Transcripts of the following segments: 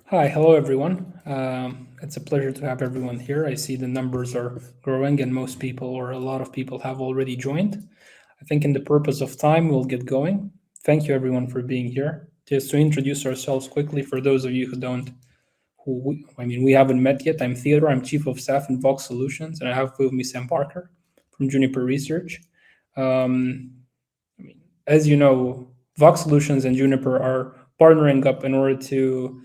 Hi, hello everyone. It's a pleasure to have everyone here. I see the numbers are growing and most people or a lot of people have already joined. I think in the purpose of time, we'll get going. Thank you everyone for being here. Just to introduce ourselves quickly for those of you who don't, we haven't met yet. I'm Theodor, I'm Chief of Staff in VOX Solutions, and I have with me Sam Parker from Juniper Research. Um, as you know, VOX Solutions and Juniper are partnering up in order to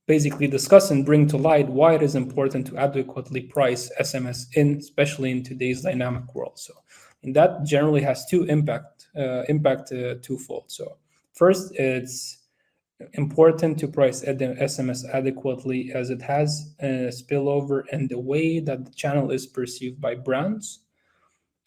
basically discuss and bring to light why it is important to adequately price SMS especially in today's dynamic world. So, and that generally has two impact twofold. So, first, it's important to price SMS adequately as it has a spillover in the way that the channel is perceived by brands.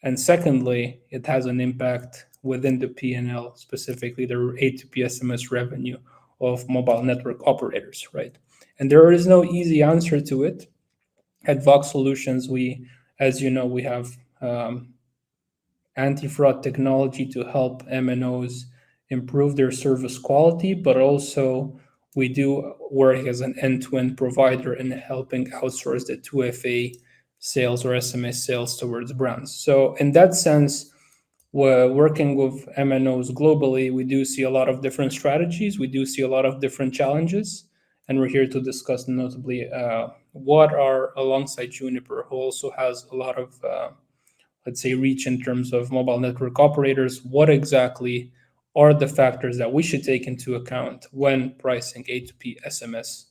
And secondly, it has an impact within the P&L, specifically the A2P SMS revenue of mobile network operators, right? And there is no easy answer to it. At VOX Solutions, as you know, we have anti-fraud technology to help MNOs improve their service quality, but also we do work as an end-to-end provider in helping outsource the 2FA sales or SMS sales towards brands. So in that sense, we're working with MNOs globally. We do see a lot of different strategies. We do see a lot of different challenges. And we're here to discuss notably what are alongside Juniper, who also has a lot of let's say, reach in terms of mobile network operators, what exactly are the factors that we should take into account when pricing A2P SMS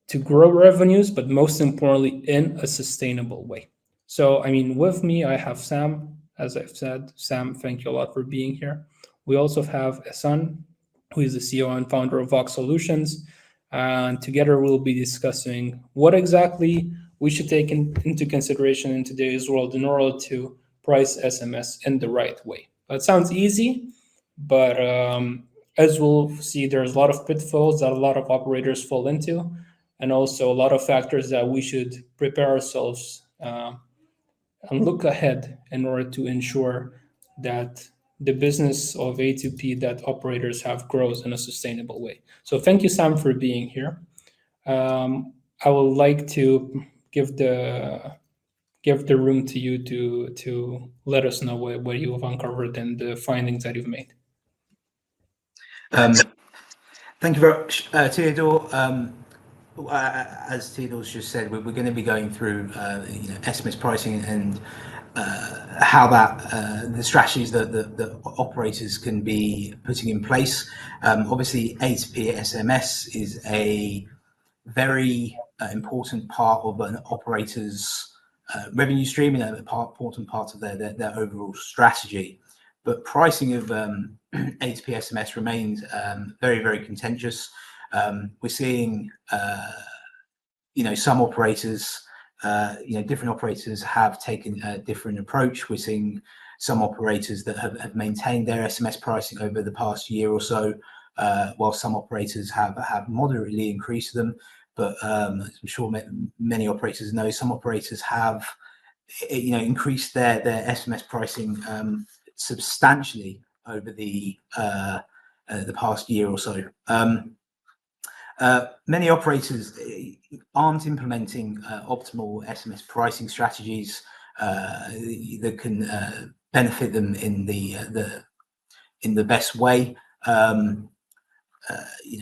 to grow revenues, but most importantly, in a sustainable way. So, with me, I have Sam. As I've said, Sam, thank you a lot for being here. We also have Esan, who is the CEO and founder of VOX Solutions. And together we'll be discussing what exactly we should take into consideration in today's world in order to price SMS in the right way. That sounds easy, but as we'll see, there's a lot of pitfalls that a lot of operators fall into, and also a lot of factors that we should prepare ourselves and look ahead in order to ensure that the business of A2P that operators have grows in a sustainable way. So thank you, Sam, for being here. I would like to give the room to you to let us know what you have uncovered and the findings that you've made. Thank you very much, Teodor. As Theodor's just said, we're going to be going through SMS pricing and how the strategies that operators can be putting in place. Obviously, A2P SMS is a very important part of an operator's revenue stream and an important part of their overall strategy. But pricing of A2P SMS remains very, very contentious. We're seeing, some operators, different operators have taken a different approach. We're seeing some operators that have maintained their SMS pricing over the past year or so, while some operators have moderately increased them. But as I'm sure many operators know, some operators have, increased their SMS pricing substantially over the past year or so. Many operators aren't implementing optimal SMS pricing strategies that can benefit them in the best way.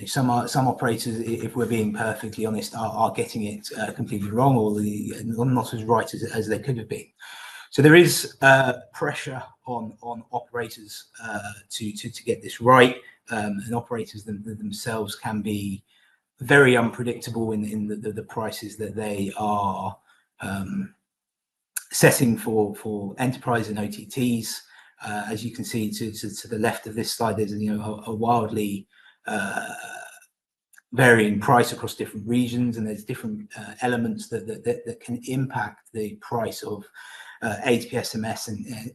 Some operators, if we're being perfectly honest, are getting it completely wrong, or not as right as they could have been. So there is pressure on operators to get this right, and operators themselves can be very unpredictable in the prices that they are setting for enterprise and OTTs. As you can see to the left of this slide, there's a wildly varying price across different regions, and there's different elements that can impact the price of A2P SMS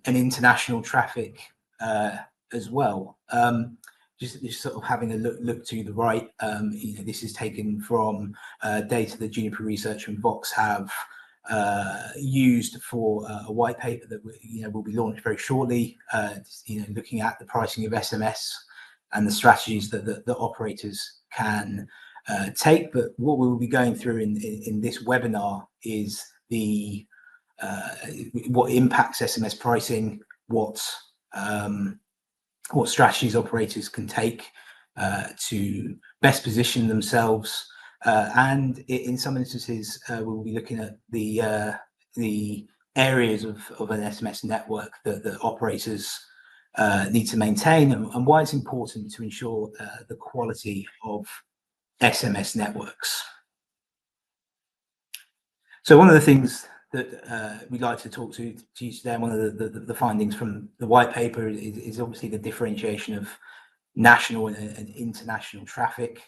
and international traffic as well. Just sort of having a look to the right, this is taken from data that Juniper Research and VOX have used for a white paper that will be launched very shortly. Looking at the pricing of SMS and the strategies that operators can take. But what we will be going through in this webinar is the what impacts SMS pricing, what strategies operators can take to best position themselves, and in some instances we'll be looking at the areas of an SMS network that operators need to maintain, and why it's important to ensure the quality of SMS networks. So one of the things that we'd like to talk to you today, and one of the findings from the white paper is obviously the differentiation of national and international traffic.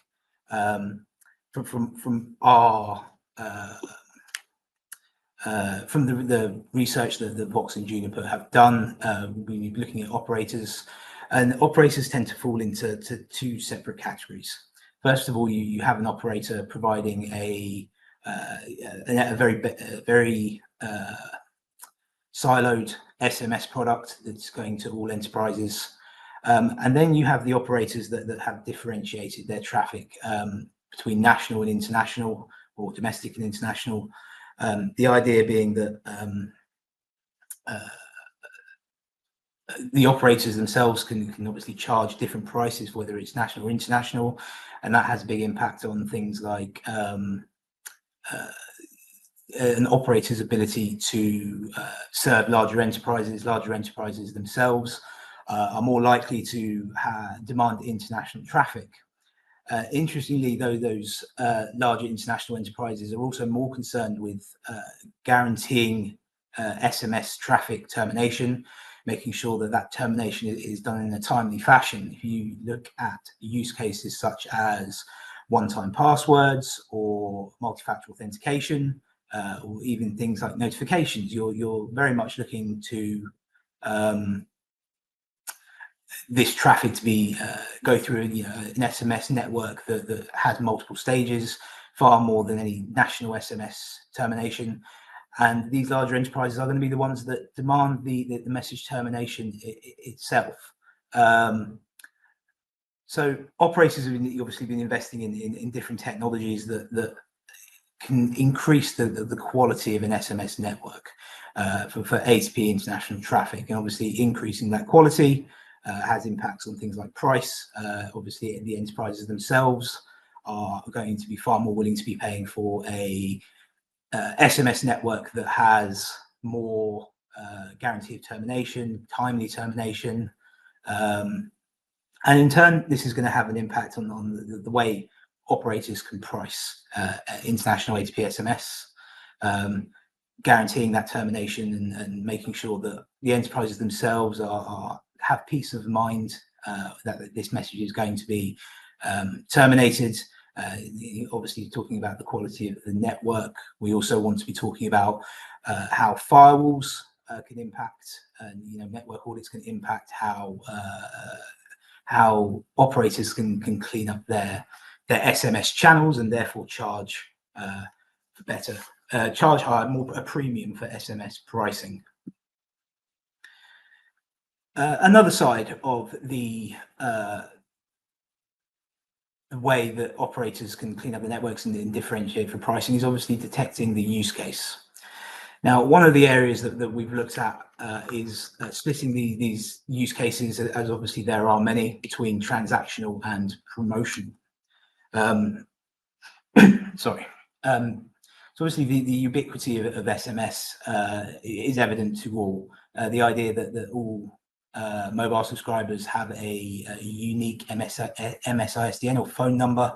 From our from the research that VOX and Juniper have done, we're looking at operators, and operators tend to fall into two separate categories. First of all, you have an operator providing a very siloed SMS product that's going to all enterprises, and then you have the operators that have differentiated their traffic between national and international, or domestic and international. The idea being that the operators themselves can obviously charge different prices, whether it's national or international, and that has a big impact on things like an operator's ability to serve larger enterprises. Larger enterprises themselves are more likely to demand international traffic. Interestingly, though, those larger international enterprises are also more concerned with guaranteeing SMS traffic termination, making sure that termination is done in a timely fashion. If you look at use cases such as one-time passwords or multi-factor authentication, or even things like notifications, you're very much looking to this traffic to be go through an SMS network that has multiple stages, far more than any national SMS termination. And these larger enterprises are going to be the ones that demand the message termination itself. So operators have obviously been investing in different technologies that can increase the quality of an SMS network for A2P international traffic, and obviously increasing that quality has impacts on things like price. Obviously, the enterprises themselves are going to be far more willing to be paying for a SMS network that has more guarantee of termination, timely termination, and in turn, this is going to have an impact on the way operators can price international A2P SMS, guaranteeing that termination and making sure that the enterprises themselves have peace of mind that this message is going to be terminated. Obviously, talking about the quality of the network, we also want to be talking about how firewalls can impact, and network audits can impact how operators can clean up their SMS channels, and therefore charge better, charge higher, a premium for SMS pricing. Another side of the way that operators can clean up the networks and differentiate for pricing is obviously detecting the use case. Now, one of the areas that we've looked at is splitting these use cases, as obviously there are many, between transactional and promotional. Sorry. So obviously the ubiquity of SMS is evident to all. The idea that all mobile subscribers have a unique MSISDN or phone number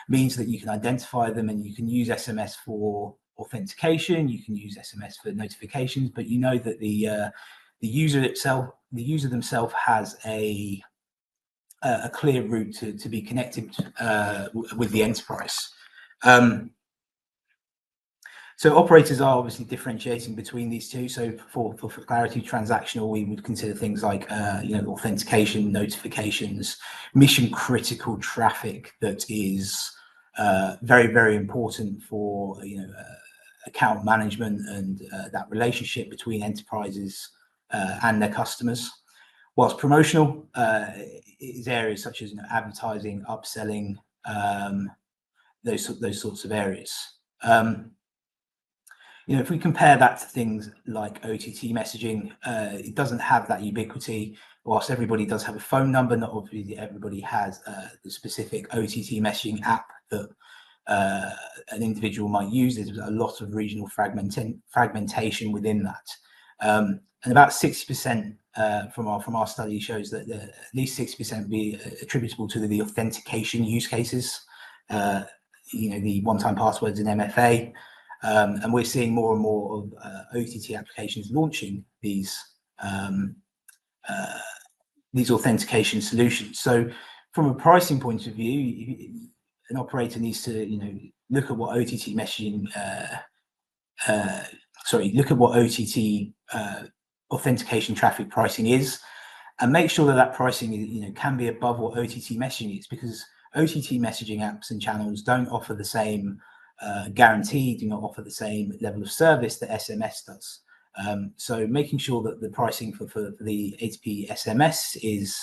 means that you can identify them, and you can use SMS for authentication, you can use SMS for notifications, but you know that the user themselves has a clear route to be connected with the enterprise. So operators are obviously differentiating between these two. So for clarity, transactional, we would consider things like authentication, notifications, mission critical traffic that is very, very important for account management and that relationship between enterprises and their customers. Whilst promotional is areas such as advertising, upselling, those sorts of areas. If we compare that to things like OTT messaging, it doesn't have that ubiquity. Whilst everybody does have a phone number, not obviously everybody has the specific OTT messaging app that an individual might use. There's a lot of regional fragmentation within that. And about 60% from our study shows that at least 60% be attributable to the authentication use cases, the one-time passwords in MFA. And we're seeing more and more of OTT applications launching these authentication solutions. So from a pricing point of view, an operator needs to look at what OTT messaging look at what OTT authentication traffic pricing is, and make sure that pricing can be above what OTT messaging is, because OTT messaging apps and channels don't offer the same guarantee, do not offer the same level of service that SMS does. So making sure that the pricing for the A2P SMS is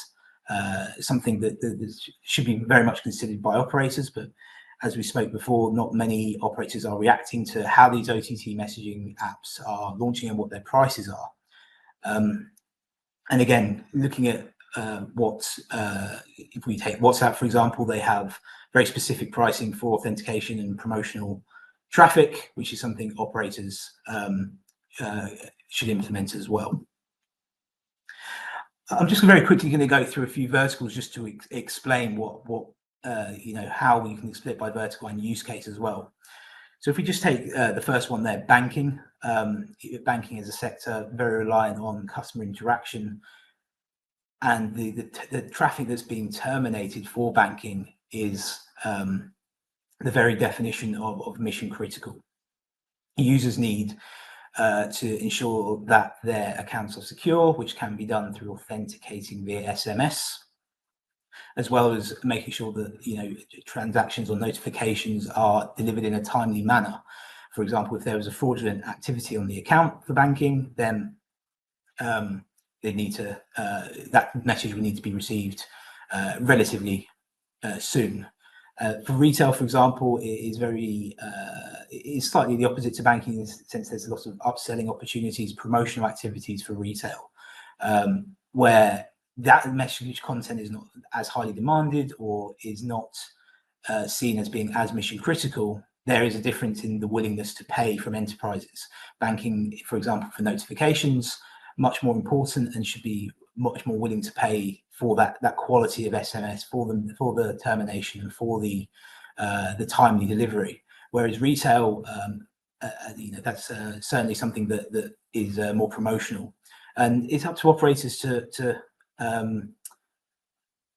something that should be very much considered by operators, but as we spoke before, not many operators are reacting to how these OTT messaging apps are launching and what their prices are. And again, looking at if we take WhatsApp, for example, they have very specific pricing for authentication and promotional traffic, which is something operators should implement as well. I'm just very quickly going to go through a few verticals just to explain how we can split by vertical and use case as well. So if we just take the first one there, banking. Banking is a sector very reliant on customer interaction, and the traffic that's being terminated for banking is the very definition of mission critical. Users need to ensure that their accounts are secure, which can be done through authenticating via SMS, as well as making sure that transactions or notifications are delivered in a timely manner. For example, if there was a fraudulent activity on the account for banking, then they need to that message will need to be received relatively soon. For retail, for example, it is slightly the opposite to banking in the sense there's a lot of upselling opportunities, promotional activities for retail, where that message content is not as highly demanded or is not seen as being as mission critical. There is a difference in the willingness to pay from enterprises. Banking, for example, for notifications, much more important and should be much more willing to pay for that quality of SMS, for the termination and for the timely delivery. Whereas retail, that's certainly something that is more promotional, and it's up to operators to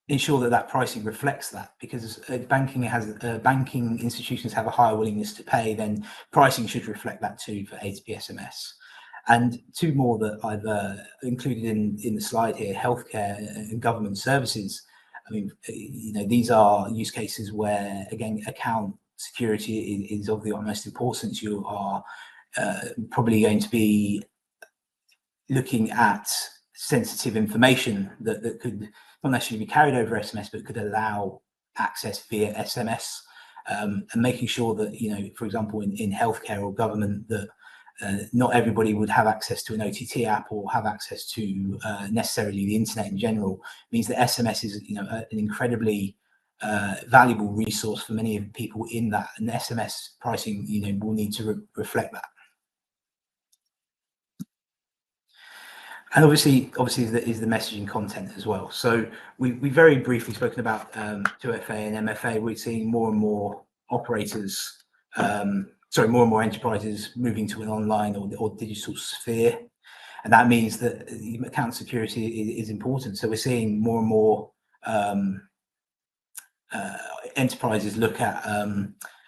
ensure that pricing reflects that, because banking institutions have a higher willingness to pay, then pricing should reflect that too for A2P SMS. And two more that I've included in the slide here: healthcare and government services. I mean, these are use cases where, again, account security is of the utmost importance. You are probably going to be looking at sensitive information that could not necessarily be carried over SMS, but could allow access via SMS, and making sure that, for example, in healthcare or government, that not everybody would have access to an OTT app or have access to necessarily the internet in general. It means that SMS is an incredibly valuable resource for many of the people in that, and SMS pricing will need to reflect that. And obviously is the messaging content as well. So we very briefly spoken about 2FA and MFA. We're seeing more and more operators, more and more enterprises moving to an online or digital sphere, and that means that account security is important. So we're seeing more and more enterprises look at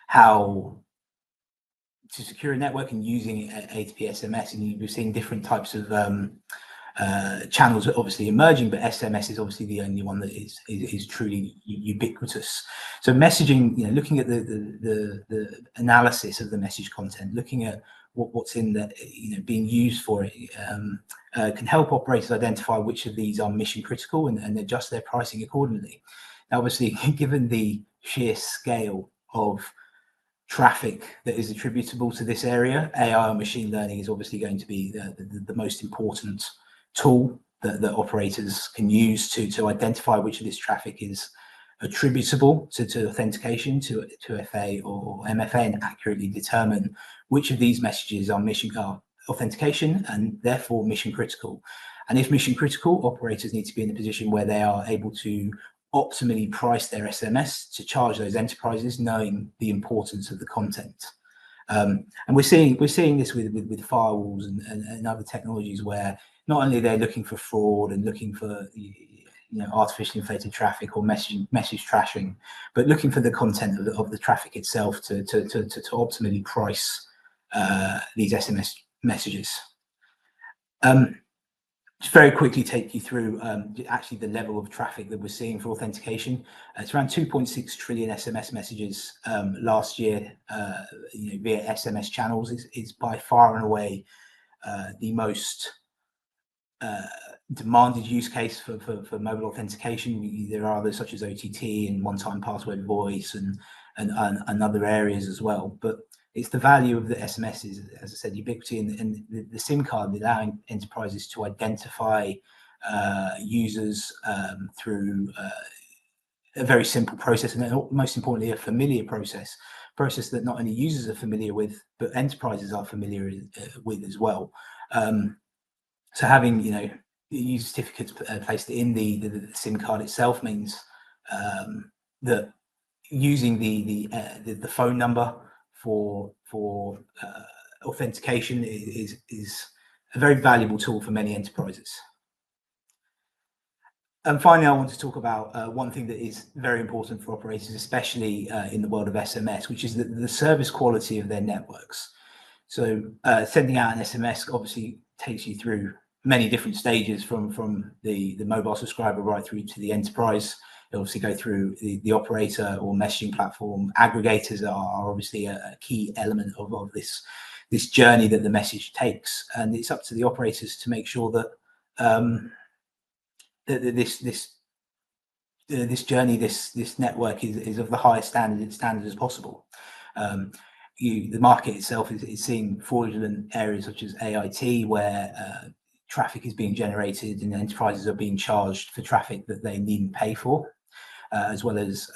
how to secure a network and using A2P SMS, and we're seeing different types of channels obviously emerging, but SMS is obviously the only one that is truly ubiquitous. So messaging, looking at the analysis of the message content, looking at what's in the being used for it, can help operators identify which of these are mission critical and adjust their pricing accordingly. Now, obviously, given the sheer scale of traffic that is attributable to this area. AI and machine learning is obviously going to be the most important tool that operators can use to identify which of this traffic is attributable to authentication, to 2FA or MFA, and accurately determine which of these messages are authentication and therefore mission critical. And if mission critical, operators need to be in a position where they are able to optimally price their SMS to charge those enterprises, knowing the importance of the content. And we're seeing this with firewalls and other technologies, where not only they're looking for fraud and looking for artificially inflated traffic or message trashing, but looking for the content of the traffic itself to optimally price these SMS messages. Just very quickly take you through actually the level of traffic that we're seeing for authentication. It's around 2.6 trillion SMS messages last year via SMS channels. Is by far and away the most demanded use case for mobile authentication. There are others such as OTT and one-time password voice and other areas as well. But it's the value of the SMSs, as I said, ubiquity, and the SIM card allowing enterprises to identify users through a very simple process, and most importantly, a familiar process that not only users are familiar with, but enterprises are familiar with as well. So having user certificates placed in the SIM card itself means that using the phone number for authentication is a very valuable tool for many enterprises. And finally, I want to talk about one thing that is very important for operators, especially in the world of SMS, which is the service quality of their networks. So sending out an SMS obviously takes you through many different stages, from the mobile subscriber right through to the enterprise. They obviously go through the operator or messaging platform. Aggregators are obviously a key element of this journey that the message takes, and it's up to the operators to make sure that this journey, this network is of the highest standard as possible. The market itself is seeing fraudulent areas such as AIT, where traffic is being generated and enterprises are being charged for traffic that they needn't pay for, as well as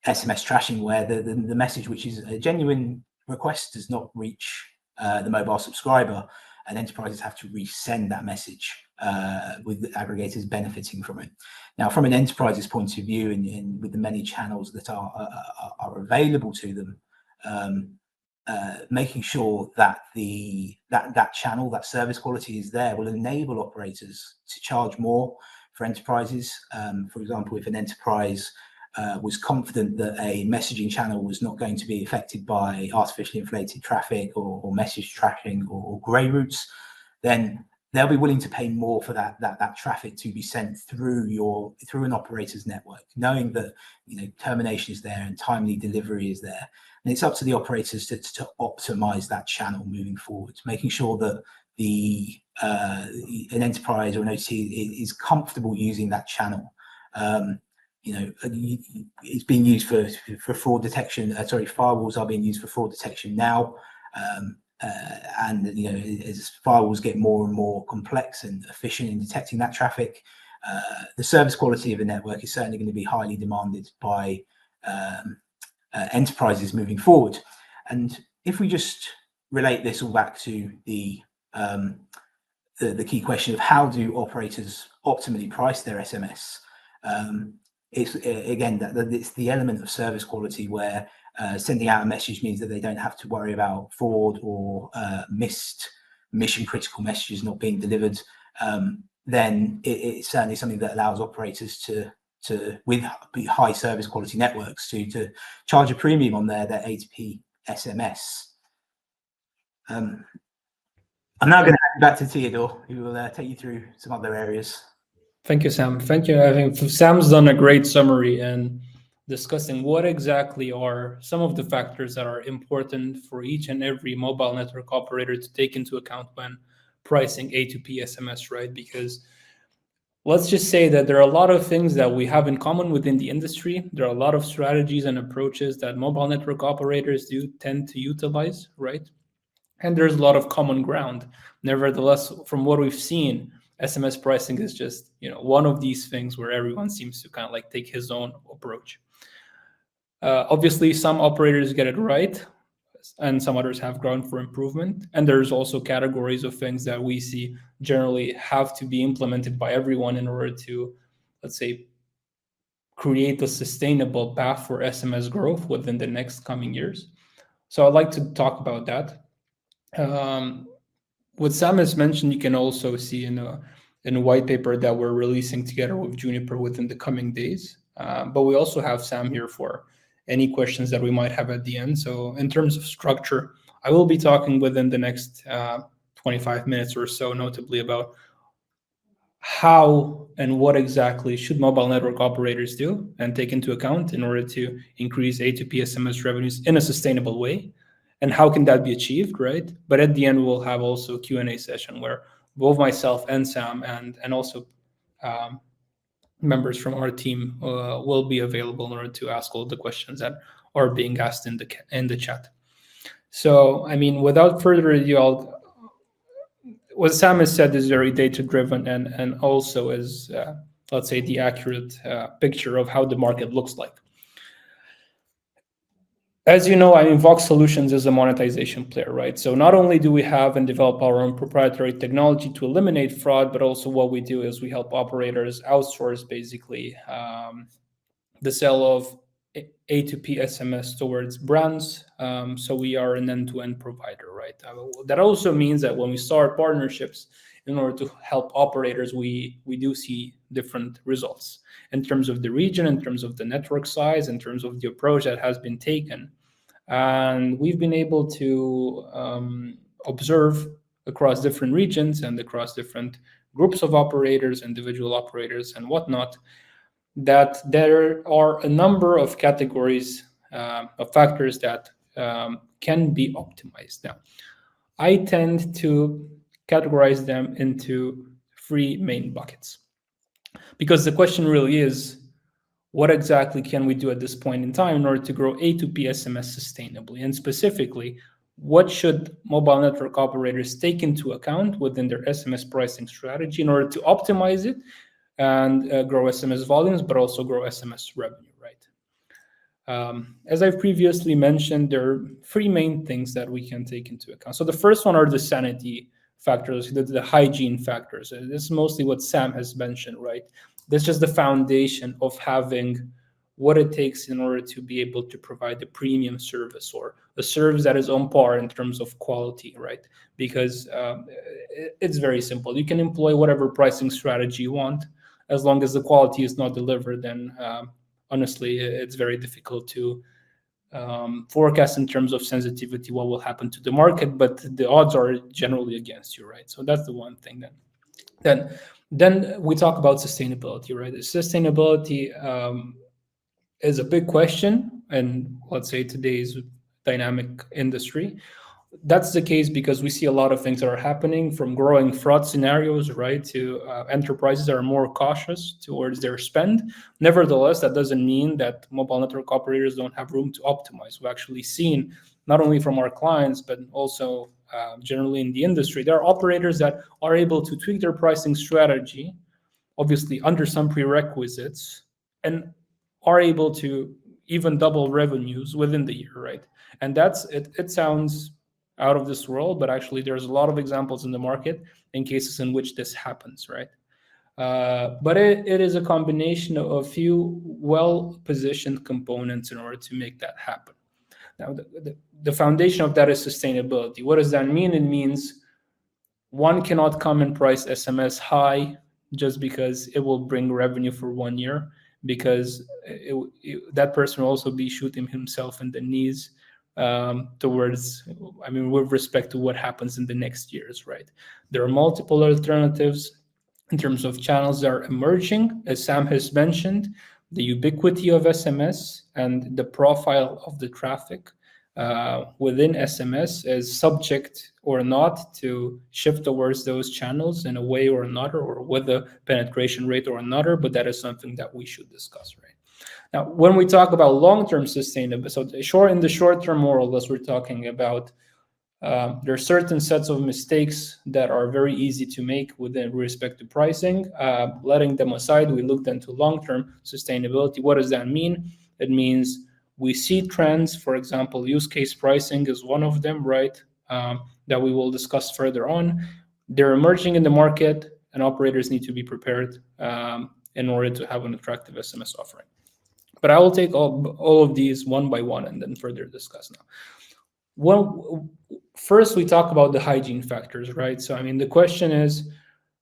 SMS trashing, where the message, which is a genuine request, does not reach the mobile subscriber, and enterprises have to resend that message, with the aggregators benefiting from it. Now, from an enterprise's point of view, and with the many channels that are available to them, making sure that that channel, that service quality is there, will enable operators to charge more for enterprises. For example, if an enterprise was confident that a messaging channel was not going to be affected by artificially inflated traffic or message tracking or grey routes, then they'll be willing to pay more for that traffic to be sent through an operator's network, knowing that termination is there and timely delivery is there. And it's up to the operators to optimize that channel moving forward, making sure that an enterprise or an OT is comfortable using that channel. It's being used for fraud detection. Firewalls are being used for fraud detection now. And as firewalls get more and more complex and efficient in detecting that traffic, the service quality of a network is certainly going to be highly demanded by enterprises moving forward. And if we just relate this all back to the key question of how do operators optimally price their SMS, it's again it's the element of service quality, where sending out a message means that they don't have to worry about fraud or missed mission critical messages not being delivered. Then it's certainly something that allows operators to with high service quality networks to charge a premium on their A2P SMS. I'm now going to hand back to Teodor, who will take you through some other areas. Thank you, Sam. Thank you. I think Sam's done a great summary in discussing what exactly are some of the factors that are important for each and every mobile network operator to take into account when pricing A2P SMS, right? Because let's just say that there are a lot of things that we have in common within the industry. There are a lot of strategies and approaches that mobile network operators do tend to utilize, right? And there's a lot of common ground. Nevertheless, from what we've seen, SMS pricing is just, one of these things where everyone seems to kind of like take his own approach. Obviously, some operators get it right, and some others have ground for improvement. And there's also categories of things that we see generally have to be implemented by everyone in order to, let's say, create a sustainable path for SMS growth within the next coming years. So I'd like to talk about that. What Sam has mentioned, you can also see in a white paper that we're releasing together with Juniper within the coming days. But we also have Sam here for any questions that we might have at the end. So in terms of structure, I will be talking within the next 25 minutes or so, notably about how and what exactly should mobile network operators do and take into account in order to increase A2P SMS revenues in a sustainable way, and how can that be achieved, right? But at the end, we'll have also a Q&A session where both myself and Sam and also members from our team will be available in order to ask all the questions that are being asked in the chat. So, I mean, without further ado, what Sam has said is very data-driven and also is, let's say, the accurate picture of how the market looks like. As you know, I mean, VOX Solutions is a monetization player, right? So not only do we have and develop our own proprietary technology to eliminate fraud, but also what we do is we help operators outsource basically the sale of A2P SMS towards brands. So we are an end-to-end provider, right? That also means that when we start partnerships in order to help operators, we do see different results in terms of the region, in terms of the network size, in terms of the approach that has been taken. And we've been able to observe across different regions and across different groups of operators, individual operators and whatnot, that there are a number of categories of factors that can be optimized. Now, I tend to categorize them into three main buckets, because the question really is, what exactly can we do at this point in time in order to grow A2P SMS sustainably? And specifically, what should mobile network operators take into account within their SMS pricing strategy in order to optimize it and grow SMS volumes, but also grow SMS revenue, right? As I've previously mentioned, there are three main things that we can take into account. So the first one are the sanity factors, the hygiene factors. This is mostly what Sam has mentioned, right? That's just the foundation of having what it takes in order to be able to provide a premium service or a service that is on par in terms of quality, right? Because it's very simple. You can employ whatever pricing strategy you want. As long as the quality is not delivered, then honestly, it's very difficult to forecast in terms of sensitivity what will happen to the market, but the odds are generally against you, right? So that's the one thing. Then we talk about sustainability, right? Sustainability is a big question, and let's say today's dynamic industry. That's the case because we see a lot of things that are happening, from growing fraud scenarios, right, to enterprises that are more cautious towards their spend. Nevertheless, that doesn't mean that mobile network operators don't have room to optimize. We've actually seen, not only from our clients, but also generally in the industry, there are operators that are able to tweak their pricing strategy, obviously under some prerequisites, and are able to even double revenues within the year, right? And that's it. It sounds out of this world, but actually there's a lot of examples in the market in cases in which this happens, right? But it is a combination of a few well-positioned components in order to make that happen. Now, the foundation of that is sustainability. What does that mean? It means one cannot come and price SMS high just because it will bring revenue for 1 year, because that person will also be shooting himself in the knees towards, I mean, with respect to what happens in the next years, right? There are multiple alternatives in terms of channels that are emerging, as Sam has mentioned, the ubiquity of SMS and the profile of the traffic within SMS is subject or not to shift towards those channels in a way or another, or with a penetration rate or another, but that is something that we should discuss, right? Now, when we talk about long-term sustainability, so in the short term, more or less, we're talking about there are certain sets of mistakes that are very easy to make with respect to pricing. Letting them aside, we looked into long-term sustainability. What does that mean? It means we see trends. For example, use case pricing is one of them, right? That we will discuss further on. They're emerging in the market, and operators need to be prepared in order to have an attractive SMS offering. But I will take all of these one by one and then further discuss now. Well, first we talk about the hygiene factors, right? So, I mean, the question is,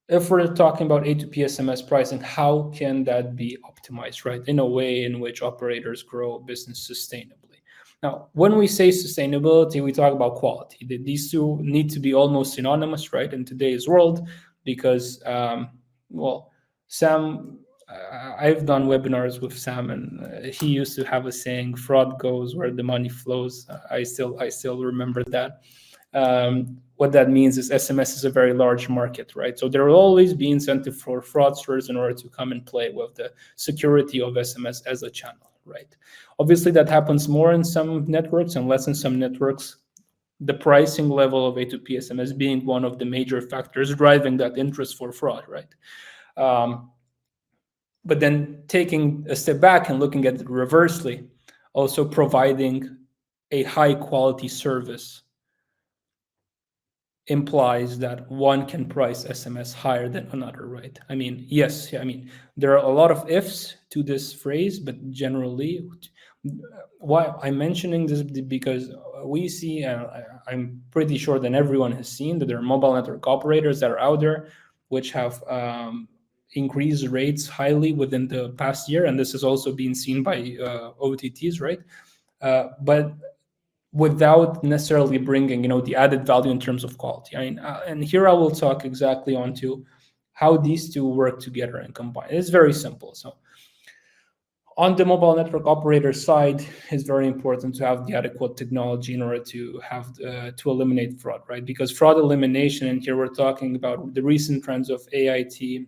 if we're talking about A2P SMS pricing, how can that be optimized, right? In a way in which operators grow business sustainably. Now, when we say sustainability, we talk about quality. These two need to be almost synonymous, right, in today's world, because, well, Sam, I've done webinars with Sam, and he used to have a saying, "Fraud goes where the money flows." I still remember that. What that means is SMS is a very large market, right? So there will always be incentive for fraudsters in order to come and play with the security of SMS as a channel, right? Obviously, that happens more in some networks and less in some networks. The pricing level of A2P SMS being one of the major factors driving that interest for fraud, right? But then taking a step back and looking at it reversely, also providing a high quality service implies that one can price SMS higher than another, right? I mean, yes, I mean, there are a lot of ifs to this phrase, but generally, why I'm mentioning this because we see, I'm pretty sure that everyone has seen that there are mobile network operators that are out there which have increased rates highly within the past year, and this has also been seen by OTTs, right? But without necessarily bringing, the added value in terms of quality. I mean, and here I will talk exactly onto how these two work together and combine. It's very simple. So on the mobile network operator side, it's very important to have the adequate technology in order to have to eliminate fraud, right? Because fraud elimination, and here we're talking about the recent trends of AIT.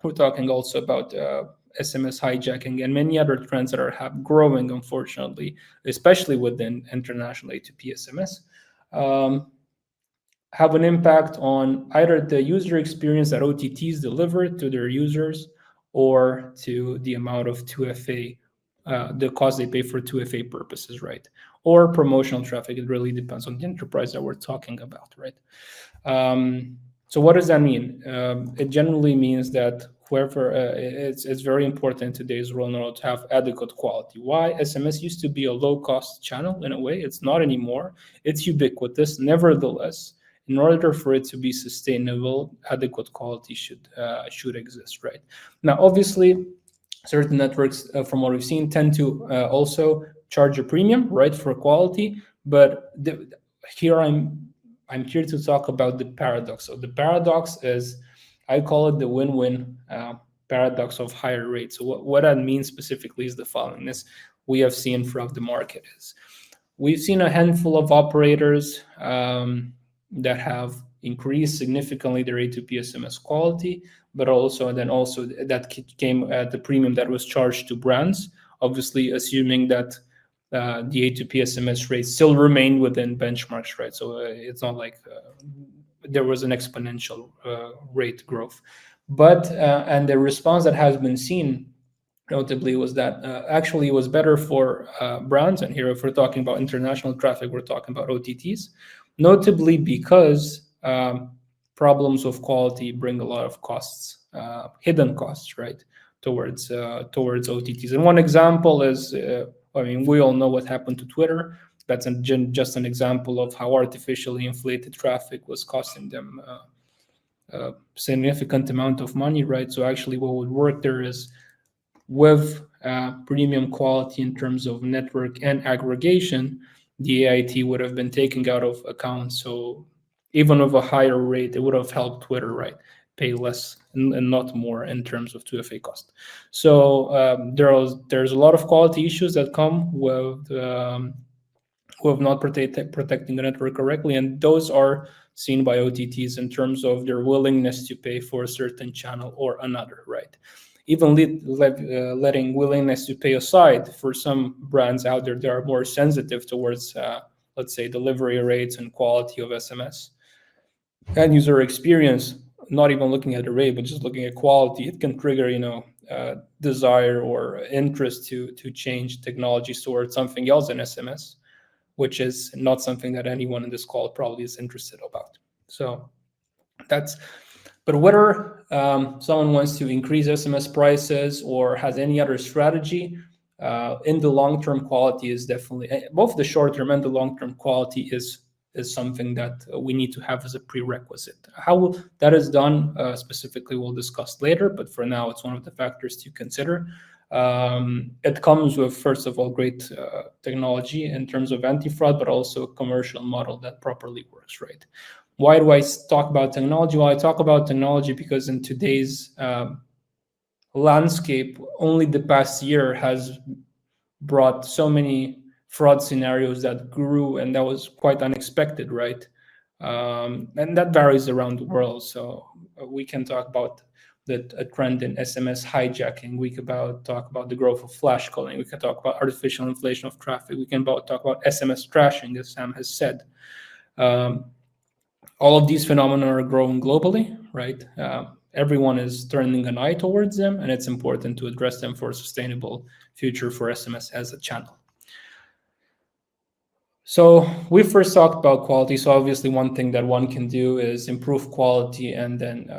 We're talking also about SMS hijacking and many other trends that are growing, unfortunately, especially within international A2P SMS, have an impact on either the user experience that OTTs deliver to their users or to the amount of 2FA, the cost they pay for 2FA purposes, right? Or promotional traffic. It really depends on the enterprise that we're talking about, right? So what does that mean? It generally means that whoever, it's very important in today's world to have adequate quality. Why? SMS used to be a low-cost channel in a way. It's not anymore. It's ubiquitous. Nevertheless, in order for it to be sustainable, adequate quality should exist, right? Now, obviously, certain networks, from what we've seen, tend to also charge a premium, right, for quality. But here I'm here to talk about the paradox. So the paradox is, I call it the win-win paradox of higher rates. So what that means specifically is the following. This we have seen throughout the market is we've seen a handful of operators that have increased significantly their A2P SMS quality, but also that came at the premium that was charged to brands, obviously assuming that the A2P SMS rate still remained within benchmarks, right? So it's not like there was an exponential rate growth. But and the response that has been seen, notably, was that actually it was better for brands. And here, if we're talking about international traffic, we're talking about OTTs, notably because problems of quality bring a lot of costs, hidden costs, right, towards OTTs. And one example is, I mean, we all know what happened to Twitter. That's just an example of how artificially inflated traffic was costing them a significant amount of money, right? So actually what would work there is with premium quality in terms of network and aggregation, the AIT would have been taken out of account. So even with a higher rate, it would have helped Twitter, right, pay less and not more in terms of 2FA cost. So there's a lot of quality issues that come with who have not protecting the network correctly, and those are seen by OTTs in terms of their willingness to pay for a certain channel or another, right? Even letting willingness to pay aside, for some brands out there, they are more sensitive towards, let's say, delivery rates and quality of SMS. And user experience, not even looking at the rate, but just looking at quality, it can trigger, desire or interest to change technology towards something else in SMS, which is not something that anyone in this call probably is interested about. So but whether someone wants to increase SMS prices or has any other strategy, in the long term, quality is definitely, both the short term and the long term quality is something that we need to have as a prerequisite. How that is done specifically, we'll discuss later, but for now, it's one of the factors to consider. It comes with, first of all, great technology in terms of anti-fraud, but also a commercial model that properly works, right? Why do I talk about technology? Well, I talk about technology because in today's landscape, only the past year has brought so many fraud scenarios that grew, and that was quite unexpected, right? And that varies around the world. So we can talk about a trend in SMS hijacking. We could talk about the growth of flash calling. We can talk about artificial inflation of traffic. We can talk about SMS trashing, as Sam has said. All of these phenomena are growing globally, right? Everyone is turning an eye towards them, and it's important to address them for a sustainable future for SMS as a channel. So we first talked about quality. So obviously one thing that one can do is improve quality, and then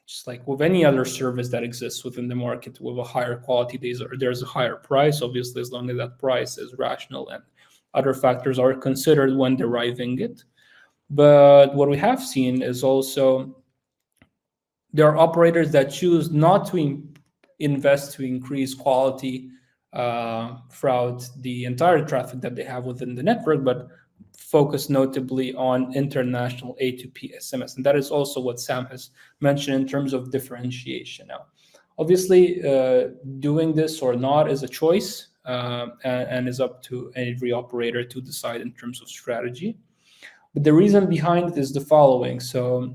just like with any other service that exists within the market, with a higher quality, there's a higher price, obviously, as long as that price is rational and other factors are considered when deriving it. But what we have seen is also there are operators that choose not to invest to increase quality throughout the entire traffic that they have within the network, but focus notably on international A2P SMS. And that is also what Sam has mentioned in terms of differentiation. Now, obviously, doing this or not is a choice and is up to every operator to decide in terms of strategy. But the reason behind it is the following. So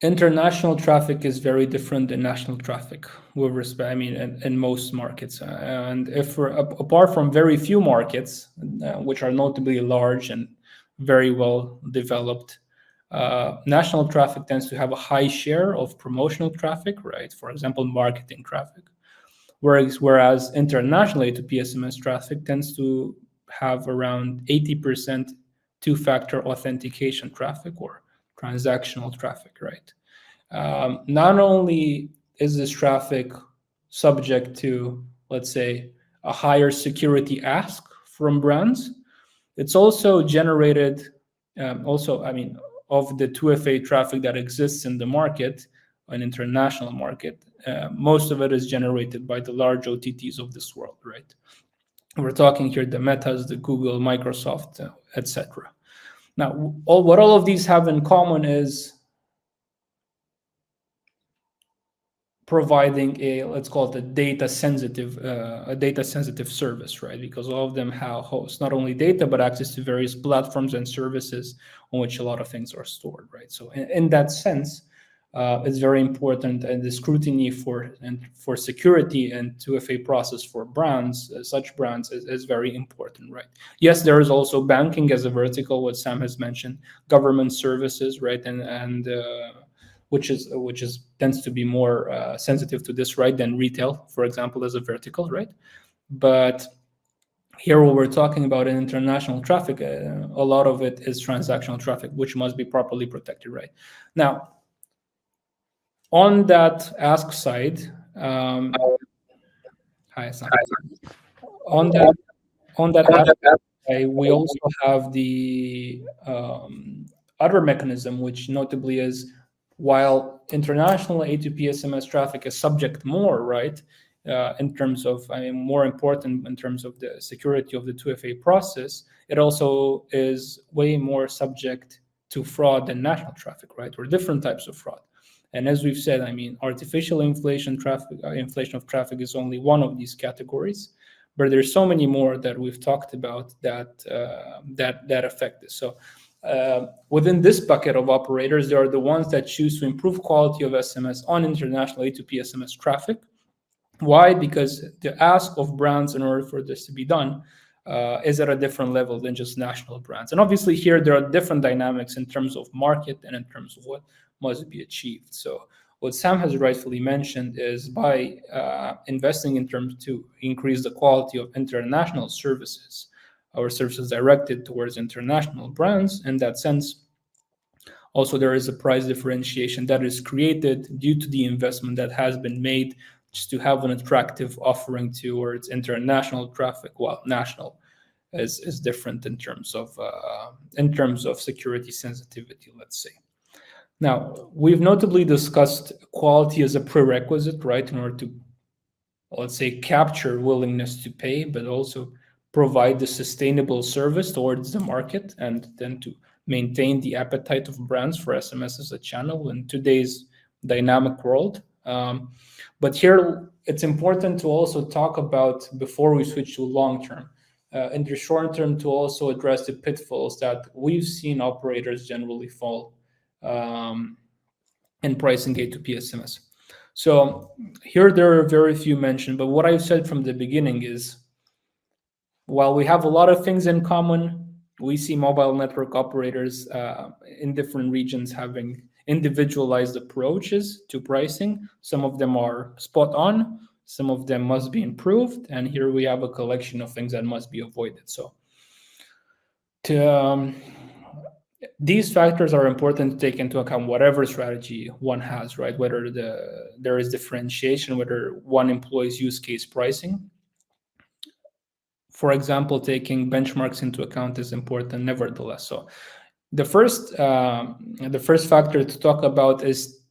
international traffic is very different than national traffic with respect, in most markets. And if we're apart from very few markets, which are notably large and very well developed, national traffic tends to have a high share of promotional traffic, right? For example, marketing traffic. Whereas international A2P SMS traffic tends to have around 80% two-factor authentication traffic or transactional traffic, right? Not only is this traffic subject to, let's say, a higher security ask from brands, it's also generated, of the 2FA traffic that exists in the market, an international market, most of it is generated by the large OTTs of this world, right? We're talking here the Metas, the Google, Microsoft, etc. Now, what all of these have in common is providing let's call it a data sensitive service, right? Because all of them host not only data, but access to various platforms and services on which a lot of things are stored, right? So in that sense, it's very important, and the scrutiny for security and 2FA process for brands, such brands, is very important, right? Yes, there is also banking as a vertical, what Sam has mentioned, government services, right, and which tends to be more sensitive to this, right, than retail, for example, as a vertical, right? But here, what we're talking about in international traffic, a lot of it is transactional traffic, which must be properly protected, right? Now, on that ask side, hi, Sam. On that ask side, we also have the other mechanism, which notably is, while international A2P SMS traffic is subject more, right, in terms of, more important in terms of the security of the 2FA process, it also is way more subject to fraud than national traffic, right, or different types of fraud. And as we've said, artificial inflation of traffic is only one of these categories. But there's so many more that we've talked about that affect this. So within this bucket of operators, there are the ones that choose to improve quality of SMS on international A2P SMS traffic. Why? Because the ask of brands in order for this to be done is at a different level than just national brands. And obviously here there are different dynamics in terms of market and in terms of what must be achieved. So what Sam has rightfully mentioned is by investing in terms to increase the quality of international services, our services directed towards international brands. In that sense, also there is a price differentiation that is created due to the investment that has been made just to have an attractive offering towards international traffic, while national is different in terms of security sensitivity, let's say. Now, we've notably discussed quality as a prerequisite, right, in order to, let's say, capture willingness to pay, but also provide the sustainable service towards the market, and then to maintain the appetite of brands for SMS as a channel in today's dynamic world. But here, it's important to also talk about, before we switch to long term, in the short term, to also address the pitfalls that we've seen operators generally fall in pricing A2P SMS. So here there are very few mentioned, but what I've said from the beginning is, while we have a lot of things in common, we see mobile network operators in different regions having individualized approaches to pricing. Some of them are spot on, some of them must be improved, and here we have a collection of things that must be avoided. So these factors are important to take into account whatever strategy one has, right? Whether there is differentiation, whether one employs use case pricing. For example, taking benchmarks into account is important nevertheless. So the first factor to talk about is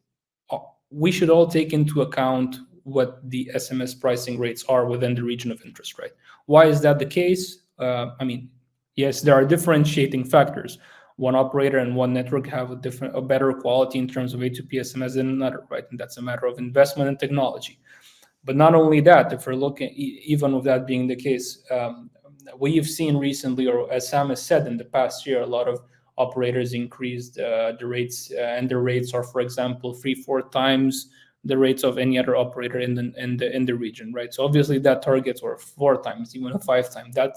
we should all take into account what the SMS pricing rates are within the region of interest, right? Why is that the case? I mean, yes, there are differentiating factors. One operator and one network have a better quality in terms of A2P SMS than another, right? And that's a matter of investment and technology. But not only that, if we're looking, even with that being the case, we have seen recently, or as Sam has said in the past year, a lot of operators increased the rates, and the rates are, for example, 3-4 times the rates of any other operator in the region, right? So obviously that targets, or 4 times, even a 5 times, that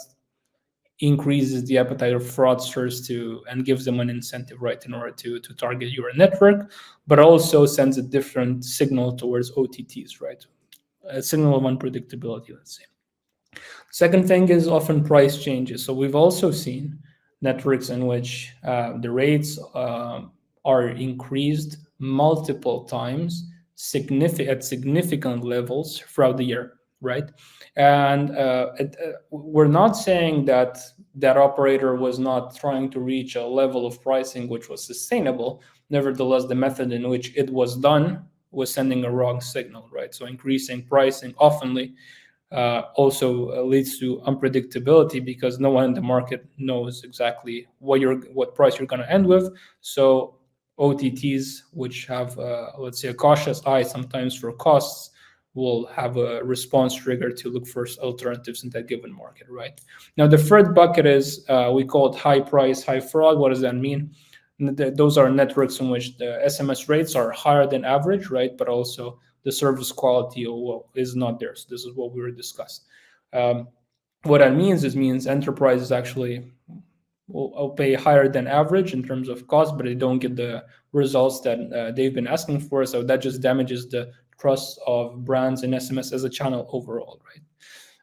increases the appetite of fraudsters and gives them an incentive, right, in order to target your network, but also sends a different signal towards OTTs, right? A signal of unpredictability, let's say. Second thing is often price changes. So we've also seen networks in which the rates are increased multiple times at significant levels throughout the year, right? And we're not saying that operator was not trying to reach a level of pricing which was sustainable. Nevertheless, the method in which it was done was sending a wrong signal, right? So increasing pricing oftenly also leads to unpredictability, because no one in the market knows exactly what price you're going to end with. So OTTs, which have, let's say, a cautious eye sometimes for costs, will have a response trigger to look for alternatives in that given market, right? Now, the third bucket is, we call it high price, high fraud. What does that mean? Those are networks in which the SMS rates are higher than average, right? But also the service quality is not there. So this is what we were discussing. What that means enterprises actually will pay higher than average in terms of cost, but they don't get the results that they've been asking for. So that just damages the trust of brands in SMS as a channel overall, right?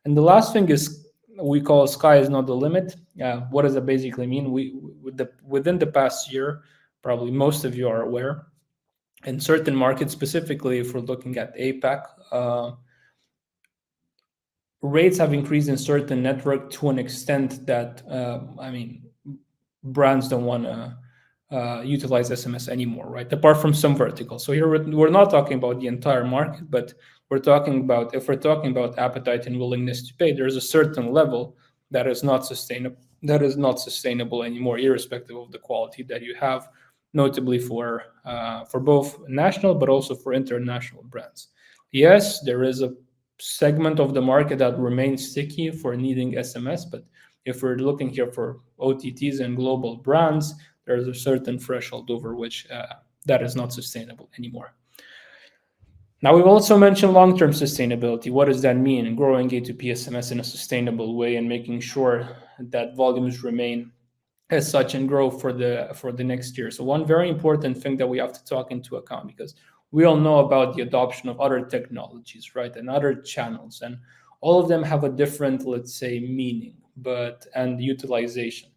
And the last thing is, we call sky is not the limit. What does that basically mean? Within the past year, probably most of you are aware, in certain markets, specifically if we're looking at APAC, rates have increased in certain network to an extent that, brands don't want to utilize SMS anymore, right? Apart from some verticals. So here we're not talking about the entire market, but if we're talking about appetite and willingness to pay, there's a certain level that is not sustainable anymore, irrespective of the quality that you have, notably for both national but also for international brands. Yes, there is a segment of the market that remains sticky for needing SMS. But if we're looking here for OTTs and global brands, there's a certain threshold over which that is not sustainable anymore. Now, we've also mentioned long-term sustainability. What does that mean? Growing A2P SMS in a sustainable way and making sure that volumes remain as such and grow for the next year. So one very important thing that we have to take into account, because we all know about the adoption of other technologies, right, and other channels, and all of them have a different, let's say, meaning, and utilization.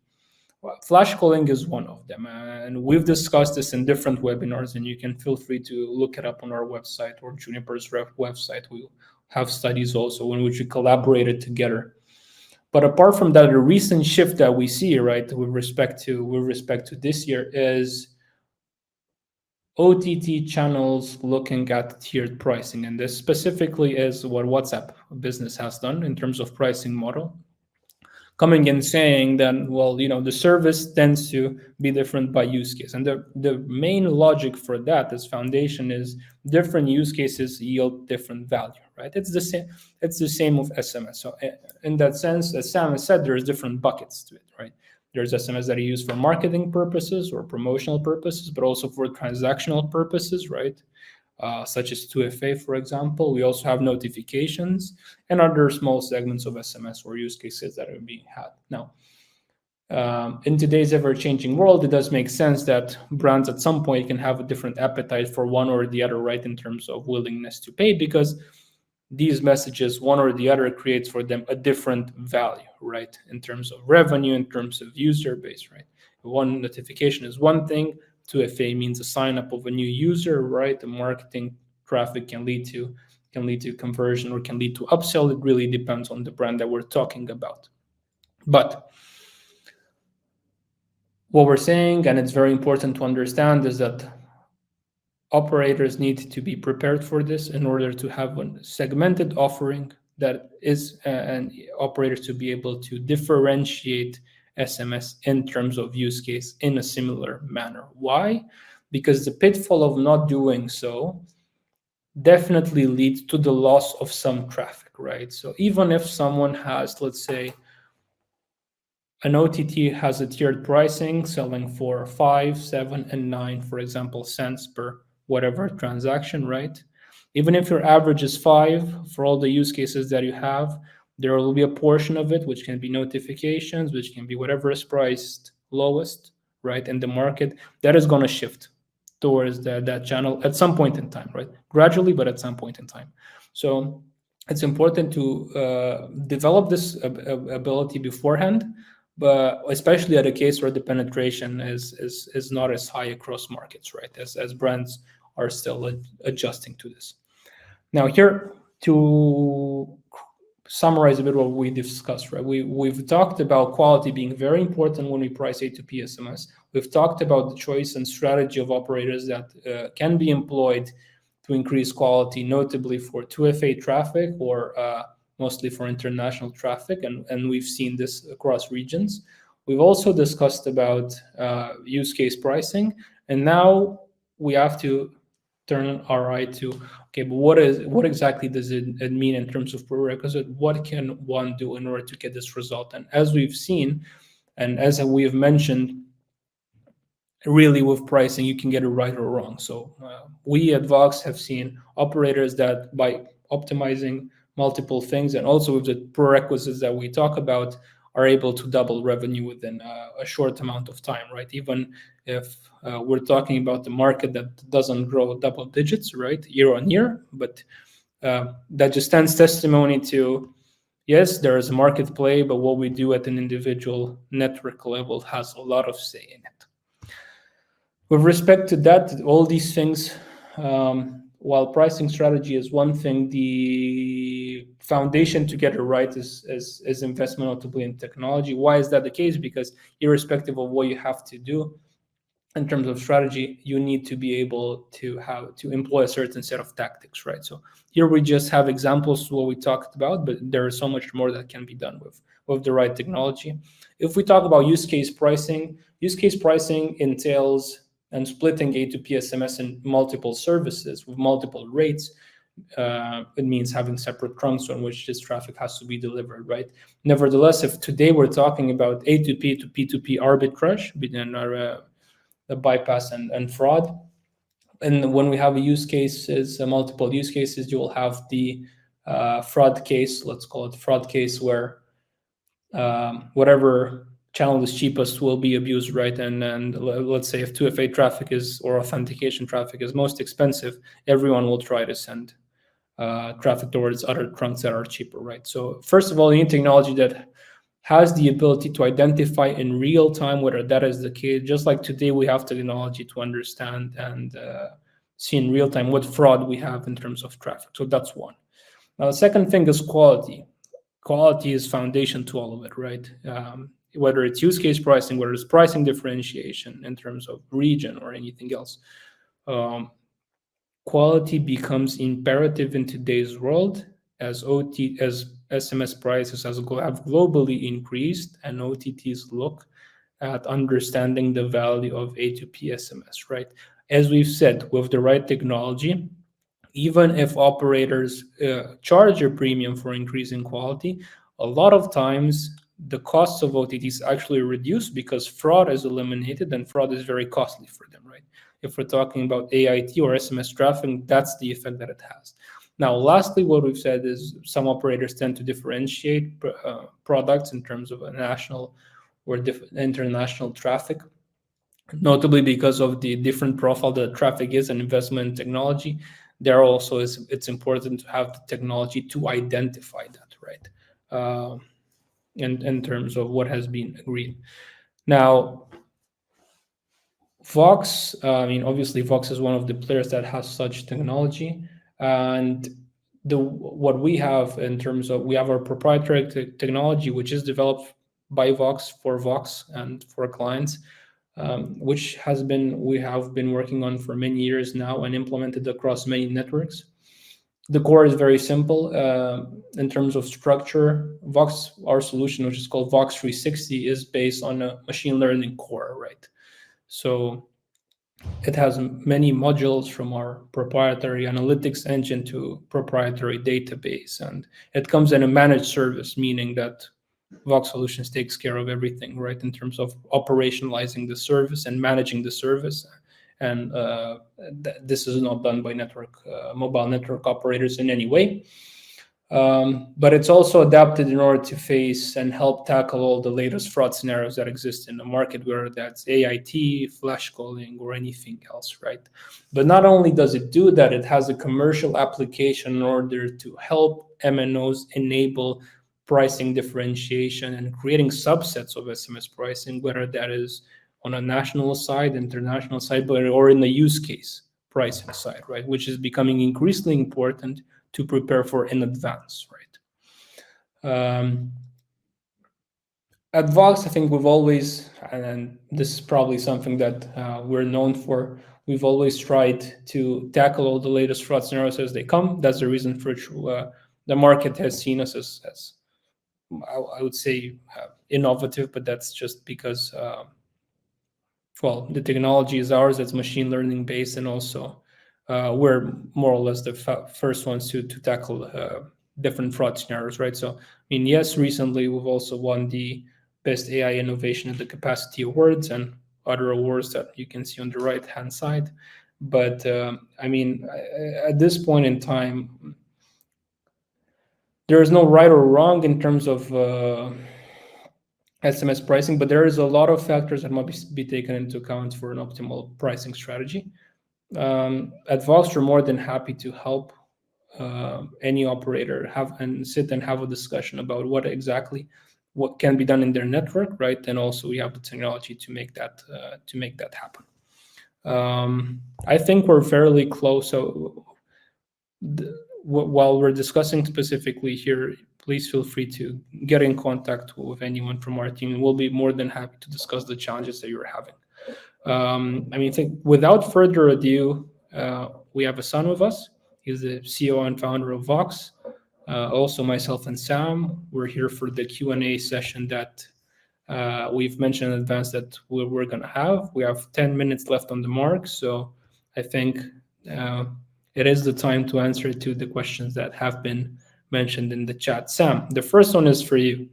Well, flash calling is one of them, and we've discussed this in different webinars, and you can feel free to look it up on our website or Juniper's website. We have studies also in which we collaborated together. But apart from that, a recent shift that we see, right, with respect to this year is OTT channels looking at tiered pricing, and this specifically is what WhatsApp Business has done in terms of pricing model, coming in saying that, well, the service tends to be different by use case. And the main logic for that as foundation is different use cases yield different value, right? It's the same with SMS. So in that sense, as Sam has said, there's different buckets to it, right? There's SMS that are used for marketing purposes or promotional purposes, but also for transactional purposes, right? Such as 2FA, for example. We also have notifications and other small segments of SMS or use cases that are being had. Now, in today's ever-changing world, it does make sense that brands at some point can have a different appetite for one or the other, right, in terms of willingness to pay, because these messages, one or the other, creates for them a different value, right, in terms of revenue, in terms of user base, right? One notification is one thing. 2FA means a sign up of a new user, right? The marketing traffic can lead to conversion or can lead to upsell. It really depends on the brand that we're talking about. But what we're saying, and it's very important to understand, is that operators need to be prepared for this in order to have a segmented offering that is, and operators to be able to differentiate SMS in terms of use case in a similar manner. Why? Because the pitfall of not doing so definitely leads to the loss of some traffic, right? So even if someone has, let's say, an OTT has a tiered pricing selling for 5, 7, and 9, for example, cents per whatever transaction, right? Even if your average is 5 for all the use cases that you have, there will be a portion of it which can be notifications, which can be whatever is priced lowest, right, in the market, that is going to shift towards that channel at some point in time, right? Gradually, but at some point in time. So it's important to develop this ability beforehand, but especially at a case where the penetration is not as high across markets, right? As brands are still adjusting to this. Now, here to summarize a bit what we discussed, right? We've talked about quality being very important when we price A2P SMS. We've talked about the choice and strategy of operators that can be employed to increase quality, notably for 2FA traffic or mostly for international traffic, and we've seen this across regions. We've also discussed about use case pricing, and now we have to turn our eye to, okay, but what exactly does it mean in terms of prerequisite? What can one do in order to get this result? And as we've seen, and as we have mentioned, really with pricing, you can get it right or wrong. So we at VOX have seen operators that by optimizing multiple things and also with the prerequisites that we talk about are able to double revenue within a short amount of time, right? Even if we're talking about the market that doesn't grow double digits, right, year on year, but that just stands testimony to, yes, there is a market play, but what we do at an individual network level has a lot of say in it. With respect to that, all these things, while pricing strategy is one thing, the foundation to get it right is investment notably in technology. Why is that the case? Because irrespective of what you have to do in terms of strategy, you need to be able to employ a certain set of tactics, right? So here we just have examples of what we talked about, but there is so much more that can be done with the right technology. If we talk about use case pricing entails and splitting A2P SMS in multiple services with multiple rates it means having separate trunks on which this traffic has to be delivered, right? Nevertheless, if today we're talking about A2P to P2P arbitrage between the bypass and fraud, and when we have use cases, multiple use cases, you will have the fraud case, let's call it fraud case, where whatever channel is cheapest will be abused, right? And let's say if 2FA traffic or authentication traffic is most expensive, everyone will try to send traffic towards other trunks that are cheaper, right? So first of all, you need technology that has the ability to identify in real time whether that is the case. Just like today, we have technology to understand and see in real time what fraud we have in terms of traffic. So that's one. Now, the second thing is quality. Quality is foundation to all of it, right? Whether it's use case pricing, whether it's pricing differentiation in terms of region or anything else. Quality becomes imperative in today's world as SMS prices have globally increased and OTTs look at understanding the value of A2P SMS, right? As we've said, with the right technology, even if operators charge a premium for increasing quality, a lot of times the costs of OTTs actually reduce because fraud is eliminated, and fraud is very costly for them, right? If we're talking about AIT or SMS traffic, that's the effect that it has. Now, lastly, what we've said is some operators tend to differentiate products in terms of a national or international traffic, notably because of the different profile that traffic is and investment in technology. There also it's important to have the technology to identify that, right? In terms of what has been agreed. Now, VOX, obviously VOX is one of the players that has such technology, and what we have in terms of, we have our proprietary technology, which is developed by VOX for VOX and for clients, which we have been working on for many years now and implemented across many networks. The core is very simple. In terms of structure, VOX, our solution, which is called VOX 360, is based on a machine learning core, right? So it has many modules, from our proprietary analytics engine to proprietary database, and it comes in a managed service, meaning that VOX Solutions takes care of everything, right, in terms of operationalizing the service and managing the service. And this is not done by mobile network operators in any way. But it's also adapted in order to face and help tackle all the latest fraud scenarios that exist in the market, whether that's AIT, flash calling, or anything else, right? But not only does it do that, it has a commercial application in order to help MNOs enable pricing differentiation and creating subsets of SMS pricing, whether that is on a national side, international side, or in the use case pricing side, right? Which is becoming increasingly important to prepare for in advance, right? At VOX, I think we've always, and this is probably something that we're known for, we've always tried to tackle all the latest fraud scenarios as they come. That's the reason for which the market has seen us as I would say, innovative, but that's just because, well, the technology is ours, it's machine learning based, and also we're more or less the first ones to tackle different fraud scenarios, right? So, yes, recently we've also won the Best AI Innovation at the Capacity Awards and other awards that you can see on the right-hand side. But, at this point in time, there is no right or wrong in terms of SMS pricing, but there is a lot of factors that must be taken into account for an optimal pricing strategy. At VOX, we're more than happy to help any operator sit and have a discussion about what can be done in their network, right? And also we have the technology to make that happen. I think we're fairly close. So while we're discussing specifically here, please feel free to get in contact with anyone from our team. We'll be more than happy to discuss the challenges that you're having. I think without further ado, we have Hassan with us. He's the CEO and founder of VOX. Also myself and Sam, we're here for the Q&A session that we've mentioned in advance that we're going to have. We have 10 minutes left on the mark, so I think it is the time to answer to the questions that have been mentioned in the chat. Sam, the first one is for you.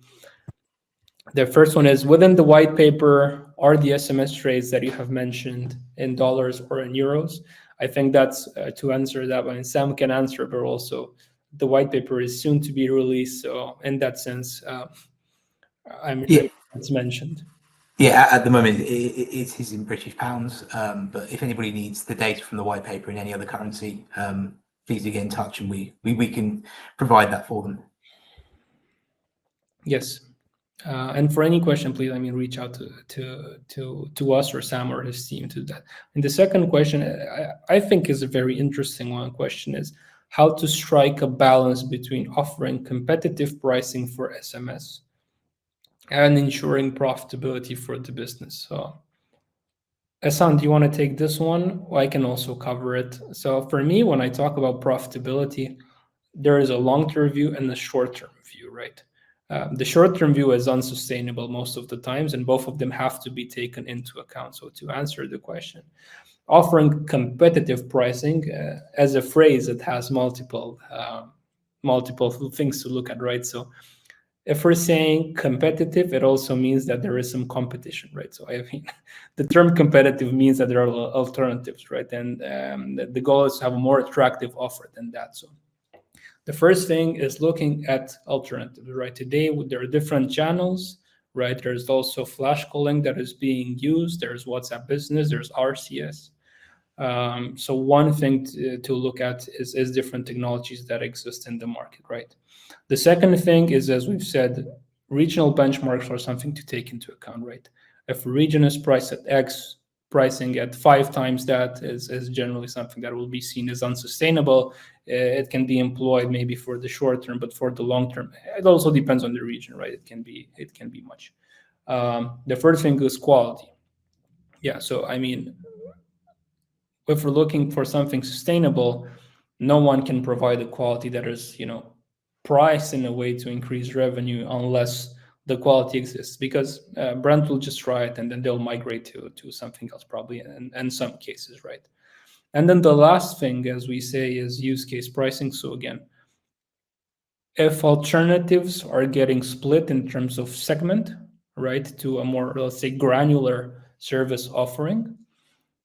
The first one is, within the white paper, are the SMS trades that you have mentioned in dollars or in euros? I think that's to answer that one. Sam can answer, but also the white paper is soon to be released. So in that sense, it's mentioned. Yeah, at the moment it is in British pounds, but if anybody needs the data from the white paper in any other currency, please do get in touch and we can provide that for them. Yes. And for any question, please, reach out to us or Sam or his team to that. And the second question, I think, is a very interesting one. Question is how to strike a balance between offering competitive pricing for SMS and ensuring profitability for the business. So, Hassan, do you want to take this one? I can also cover it. So for me, when I talk about profitability, there is a long-term view and a short-term view, right? The short-term view is unsustainable most of the times, and both of them have to be taken into account. So to answer the question, offering competitive pricing as a phrase, it has multiple things to look at, right? So if we're saying competitive, it also means that there is some competition, right? So the term competitive means that there are alternatives, right? And the goal is to have a more attractive offer than that. So the first thing is looking at alternatives, right? Today, there are different channels, right? There's also flash calling that is being used. There's WhatsApp Business, there's RCS. So one thing to look at is different technologies that exist in the market, right? The second thing is, as we've said, regional benchmarks are something to take into account, right? If a region is priced at X, pricing at 5 times that is generally something that will be seen as unsustainable. It can be employed maybe for the short term, but for the long term, it also depends on the region, right? It can be much. The first thing is quality. Yeah, so if we're looking for something sustainable, no one can provide a quality that is, priced in a way to increase revenue unless the quality exists, because brand will just try it and then they'll migrate to something else probably in some cases, right? And then the last thing, as we say, is use case pricing. So again, if alternatives are getting split in terms of segment, right, to a more, let's say, granular service offering,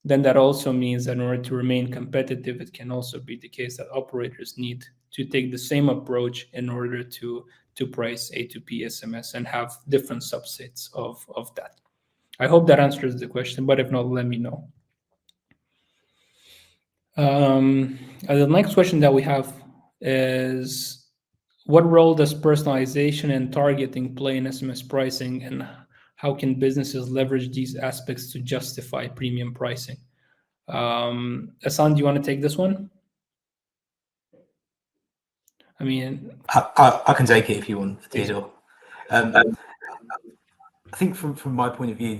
then that also means that in order to remain competitive, it can also be the case that operators need to take the same approach in order to price A2P SMS and have different subsets of that. I hope that answers the question, but if not, let me know. The next question that we have is, what role does personalization and targeting play in SMS pricing, and how can businesses leverage these aspects to justify premium pricing? Hassan, do you want to take this one? I can take it if you want, Teodor. I think from my point of view,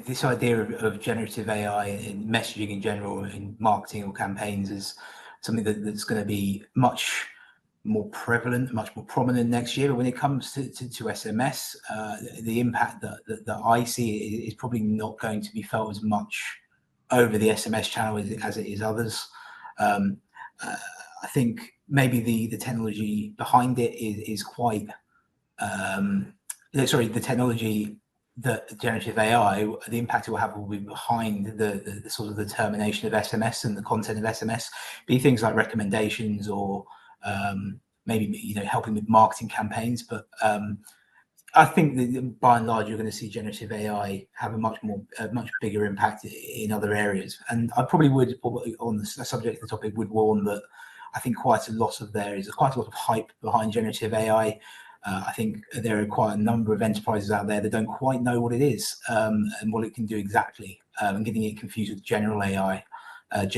this idea of generative AI in messaging in general, in marketing or campaigns, is something that's going to be much more prevalent, much more prominent next year. But when it comes to SMS, the impact that I see is probably not going to be felt as much over the SMS channel as it is others. I think maybe the technology behind it is quite the technology that generative AI, the impact it will have will be behind the sort of the termination of SMS and the content of SMS, be things like recommendations or maybe helping with marketing campaigns. But I think that by and large, you're going to see generative AI have a much bigger impact in other areas. And I probably would, on the subject of the topic, would warn that I think quite a lot of hype behind generative AI. I think there are quite a number of enterprises out there that don't quite know what it is and what it can do exactly, and getting it confused with general AI. But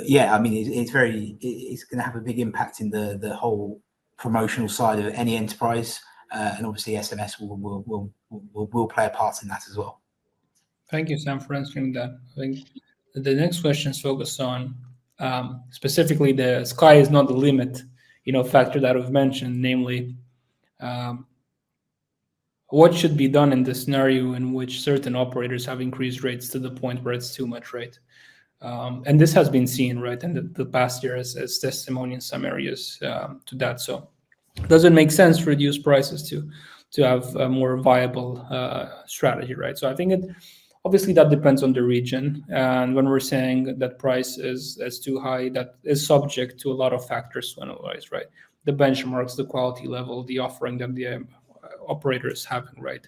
yeah, it's going to have a big impact in the whole promotional side of any enterprise, and obviously SMS will play a part in that as well. Thank you, Sam, for answering that. I think the next question is focused on specifically the sky is not the limit, factor that we've mentioned, namely what should be done in the scenario in which certain operators have increased rates to the point where it's too much, right? And this has been seen, right, in the past year as testimony in some areas to that. So does it make sense to reduce prices to have a more viable strategy, right? So I think obviously that depends on the region. And when we're saying that price is too high, that is subject to a lot of factors to analyze, right? The benchmarks, the quality level, the offering that the operator is having, right?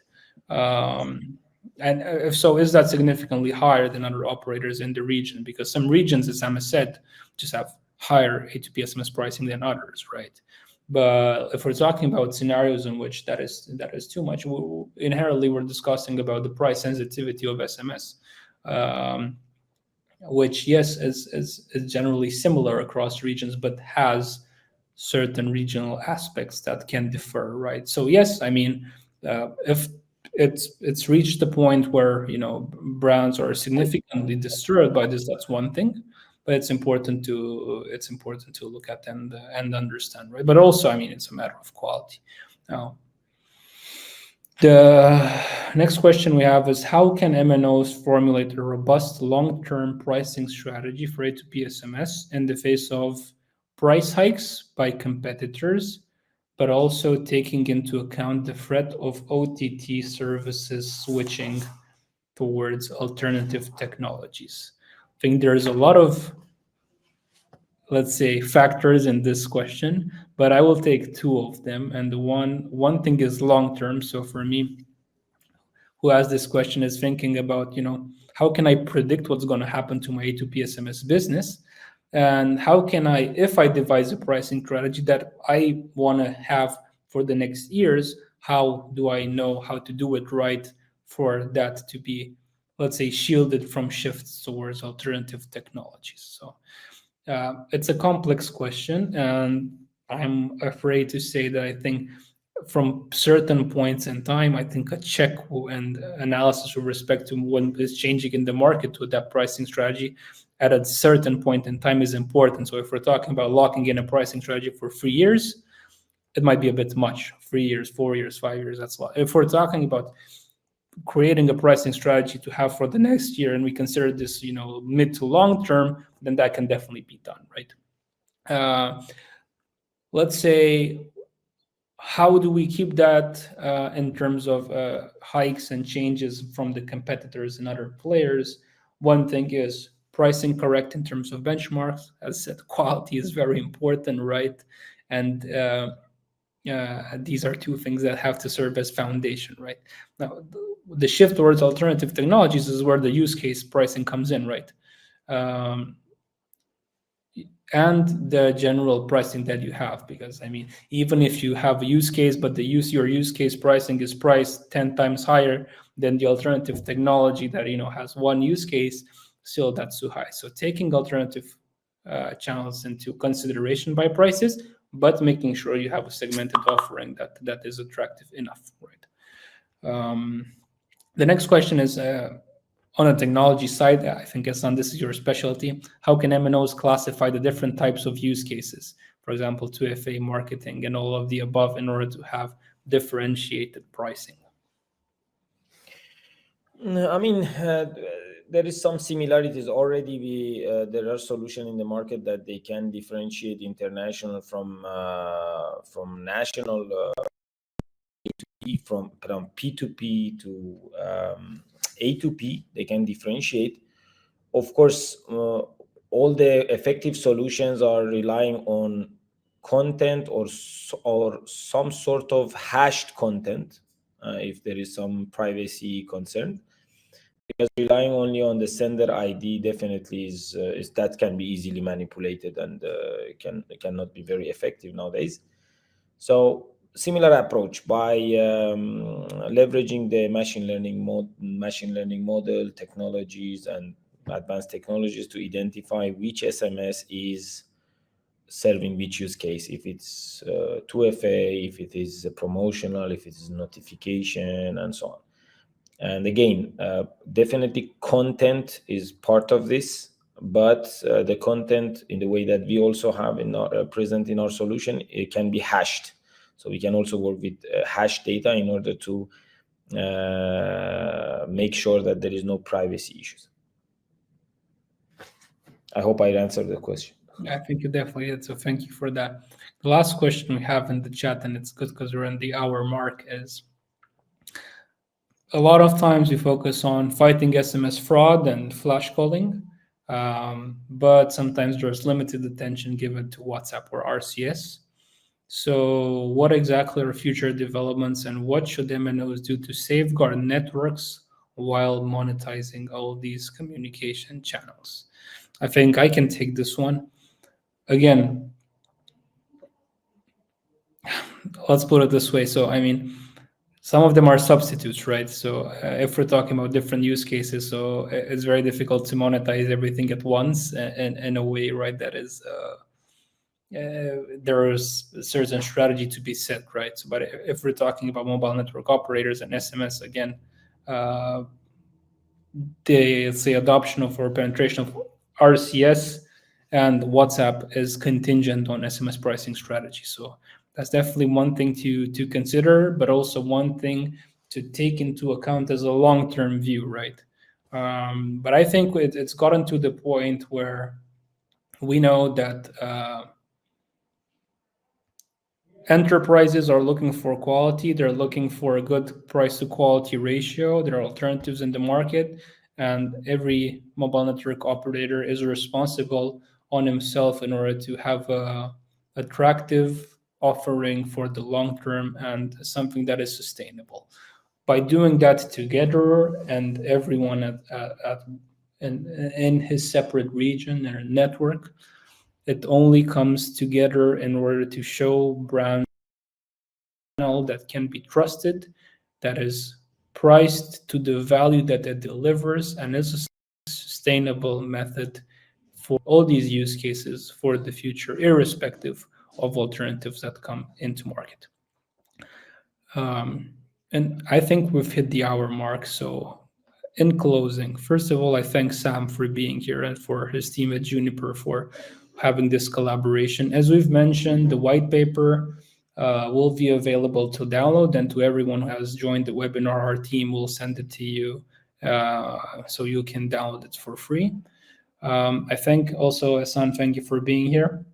And if so, is that significantly higher than other operators in the region? Because some regions, as Emma said, just have higher A2P SMS pricing than others, right? But if we're talking about scenarios in which that is too much, inherently we're discussing about the price sensitivity of SMS, which yes is generally similar across regions, but has certain regional aspects that can differ, right? So yes, I mean, if it's reached the point where brands are significantly disturbed by this, that's one thing. But it's important to look at and understand, right? But also, I mean, it's a matter of quality. Now, the next question we have is, how can MNOs formulate a robust long-term pricing strategy for A2P SMS in the face of price hikes by competitors, but also taking into account the threat of OTT services switching towards alternative technologies? I think there's a lot of, let's say, factors in this question, but I will take two of them. And the one thing is long term. So for me, who asked this question is thinking about, how can I predict what's going to happen to my A2P SMS business? And how can I, if I devise a pricing strategy that I want to have for the next years, how do I know how to do it right for that to be, let's say, shielded from shifts towards alternative technologies? So it's a complex question, and I'm afraid to say that I think from certain points in time, I think a check and analysis with respect to what is changing in the market to adapt pricing strategy at a certain point in time is important. So if we're talking about locking in a pricing strategy for 3 years, it might be a bit much. 3 years, 4 years, 5 years, that's a lot. If we're talking about creating a pricing strategy to have for the next year, and we consider this, mid to long term, then that can definitely be done, right? Let's say, how do we keep that in terms of hikes and changes from the competitors and other players? One thing is pricing correct in terms of benchmarks. As I said, quality is very important, right? And these are two things that have to serve as foundation, right? Now, the shift towards alternative technologies is where the use case pricing comes in, right? And the general pricing that you have, because I mean, even if you have a use case, but your use case pricing is priced 10 times higher than the alternative technology that has one use case, still that's too high. So taking alternative channels into consideration by prices, but making sure you have a segmented offering that is attractive enough, right? The next question is, on a technology side, I think, Hassan, this is your specialty. How can MNOs classify the different types of use cases, for example, 2FA marketing and all of the above, in order to have differentiated pricing? I mean, there is some similarities already. There are solutions in the market that they can differentiate international from national, from P2P to A2P. They can differentiate. Of course, all the effective solutions are relying on content or some sort of hashed content, if there is some privacy concern. Because relying only on the sender ID definitely is that can be easily manipulated and cannot be very effective nowadays. So similar approach by leveraging the machine learning model technologies and advanced technologies to identify which SMS is serving which use case, if it's 2FA, if it is promotional, if it is notification, and so on. And again, definitely content is part of this, but the content, in the way that we also have present in our solution, it can be hashed. So we can also work with hash data in order to make sure that there is no privacy issues. I hope I answered the question. I think you definitely did. So thank you for that. The last question we have in the chat, and it's good because we're in the hour mark, is a lot of times we focus on fighting SMS fraud and flash calling, but sometimes there's limited attention given to WhatsApp or RCS. So what exactly are future developments, and what should MNOs do to safeguard networks while monetizing all these communication channels? I think I can take this one. Again, let's put it this way. So, I mean, some of them are substitutes, right? So if we're talking about different use cases, so it's very difficult to monetize everything at once in a way, right? That is, there is a certain strategy to be set, right? So, but if we're talking about mobile network operators and SMS, again, the adoption of or penetration of RCS and WhatsApp is contingent on SMS pricing strategy. So that's definitely one thing to consider, but also one thing to take into account as a long-term view, right? But I think it's gotten to the point where we know that enterprises are looking for quality. They're looking for a good price to quality ratio. There are alternatives in the market, and every mobile network operator is responsible on himself in order to have a attractive offering for the long term and something that is sustainable. By doing that together, and everyone in his separate region and network, it only comes together in order to show brand that can be trusted, that is priced to the value that it delivers, and is a sustainable method for all these use cases for the future, irrespective of alternatives that come into market. And I think we've hit the hour mark. So in closing, first of all, I thank Sam for being here and for his team at Juniper for having this collaboration. As we've mentioned, the white paper will be available to download, and to everyone who has joined the webinar, our team will send it to you so you can download it for free. I thank also Hassan, thank you for being here.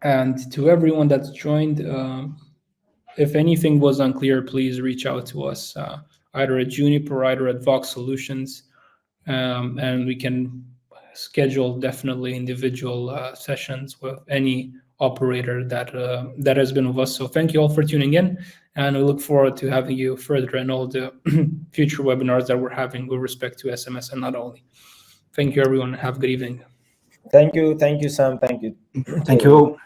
And to everyone that's joined, if anything was unclear, please reach out to us, either at Juniper, either at VOX Solutions, and we can schedule definitely individual sessions with any operator that has been with us. So thank you all for tuning in, and we look forward to having you further in all the future webinars that we're having with respect to SMS and not only. Thank you, everyone. Have a good evening. Thank you, Sam. Thank you. Thank you all.